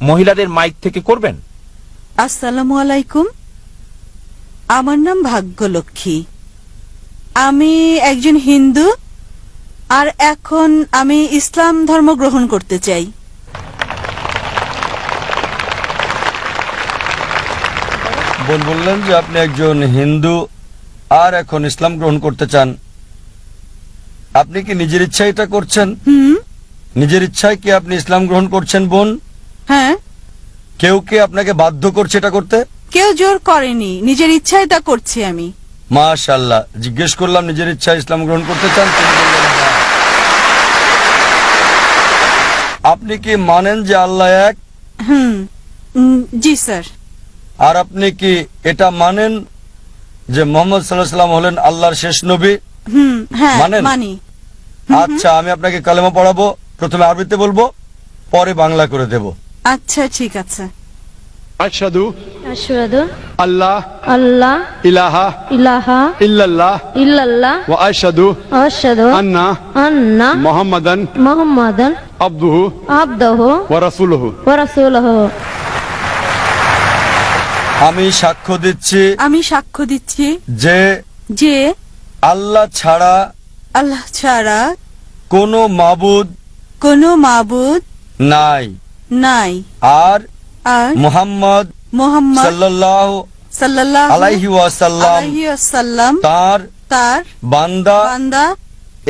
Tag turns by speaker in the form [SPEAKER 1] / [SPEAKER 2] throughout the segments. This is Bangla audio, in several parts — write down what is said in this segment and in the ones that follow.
[SPEAKER 1] মহিলাদের মাইক থেকে করবেন।
[SPEAKER 2] আসসালামু আলাইকুম, আমার নাম ভাগ্যলক্ষ্মী। আমি একজন হিন্দু, আর এখন আমি ইসলাম ধর্ম গ্রহণ করতে চাই।
[SPEAKER 3] বোন বললেন যে আপনি একজন হিন্দু আর এখন ইসলাম গ্রহণ করতে চান। আপনি কি নিজের ইচ্ছায় এটা করছেন? নিজের ইচ্ছায় কি আপনি ইসলাম গ্রহণ করছেন বোন?
[SPEAKER 2] হ্যাঁ।
[SPEAKER 3] কেউ কি আপনাকে বাধ্য করছে এটা করতে?
[SPEAKER 2] কেউ জোর করেনি, নিজের ইচ্ছায় তা করছি আমি।
[SPEAKER 3] মাশাআল্লাহ। জিজ্ঞেস করলাম নিজের ইচ্ছায় ইসলাম গ্রহণ করতে চান? তিনি বললেন হ্যাঁ। আপনি কি মানেন যে আল্লাহ এক?
[SPEAKER 2] জি স্যার।
[SPEAKER 3] আর আপনি কি এটা মানেন যে মোহাম্মদ সাল্লাল্লাহু আলাইহি ওয়াসাল্লাম হলেন আল্লাহর শেষ নবী?
[SPEAKER 2] হ্যাঁ
[SPEAKER 3] মানেন?
[SPEAKER 2] মানি।
[SPEAKER 3] আচ্ছা, আমি আপনাকে কালেমা পড়াবো। প্রথমে আরবিতে বলবো, পরে বাংলা করে দেব।
[SPEAKER 2] আচ্ছা ঠিক আছে।
[SPEAKER 4] আশহাদু
[SPEAKER 5] আশহাদু
[SPEAKER 4] আল্লাহ
[SPEAKER 5] আল্লাহ
[SPEAKER 4] ইলাহা
[SPEAKER 5] ইলাহা
[SPEAKER 4] ইল্লাল্লাহ
[SPEAKER 5] ইল্লাল্লাহ
[SPEAKER 4] ওয়া আশহাদু
[SPEAKER 5] আশহাদু
[SPEAKER 4] আন্না
[SPEAKER 5] আন্না
[SPEAKER 4] মুহাম্মাদান
[SPEAKER 5] মুহাম্মাদান
[SPEAKER 4] আবদুহু
[SPEAKER 5] আবদুহু
[SPEAKER 4] ওয়া রাসূলুহু
[SPEAKER 5] ওয়া রাসূলুহু।
[SPEAKER 3] আমি সাক্ষ্য দিচ্ছি
[SPEAKER 2] আমি সাক্ষ্য দিচ্ছি
[SPEAKER 3] যে
[SPEAKER 2] যে
[SPEAKER 3] আল্লাহ ছাড়া
[SPEAKER 2] আল্লাহ ছাড়া
[SPEAKER 3] কোনো মাবুদ
[SPEAKER 2] কোনো মাবুদ
[SPEAKER 3] নাই,
[SPEAKER 2] নাই,
[SPEAKER 3] আর
[SPEAKER 2] আর
[SPEAKER 3] মুহাম্মদ
[SPEAKER 2] মুহাম্মদ
[SPEAKER 3] সাল্লাল্লাহু
[SPEAKER 2] সাল্লাল্লাহু
[SPEAKER 3] আলাইহি ওয়াসাল্লাম
[SPEAKER 2] আলাইহি ওয়াসাল্লাম
[SPEAKER 3] তার
[SPEAKER 2] তার
[SPEAKER 3] বান্দা
[SPEAKER 2] বান্দা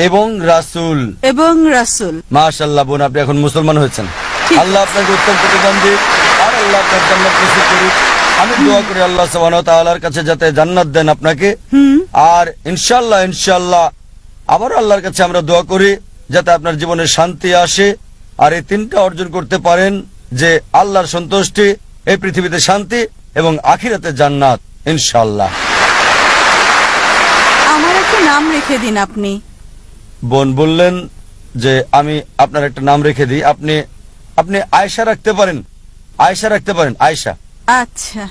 [SPEAKER 3] এবং রাসূল।
[SPEAKER 2] এবং রাসূল।
[SPEAKER 3] মাশাআল্লাহ বোন, আপনি এখন মুসলমান হয়েছেন। আল্লাহ আপনাকে উত্তম প্রতিবন্ধী আর আল্লাহ আপনার জান্নাত নসিব করুক। আমি দোয়া করি আল্লাহ সুবহানাহু ওয়া তাআলার কাছে যাতে জান্নাত দেন আপনাকে। আর ইনশাআল্লাহ ইনশাআল্লাহ আবার আল্লাহর কাছে আমরা দোয়া করি যাতে আপনার জীবনে শান্তি আসে, আর এই তিনটা অর্জন করতে পারেন, যে আল্লাহর সন্তুষ্টি, এই পৃথিবীতে শান্তি এবং আখিরাতে জান্নাত ইনশাআল্লাহ।
[SPEAKER 2] আমার একটা নাম রেখে দিন আপনি।
[SPEAKER 3] বোন বললেন যে আমি আপনার একটা নাম রেখে দিই। আপনি আয়েশা রাখতে পারেন, আয়েশা রাখতে পারেন, আয়েশা।
[SPEAKER 2] আচ্ছা।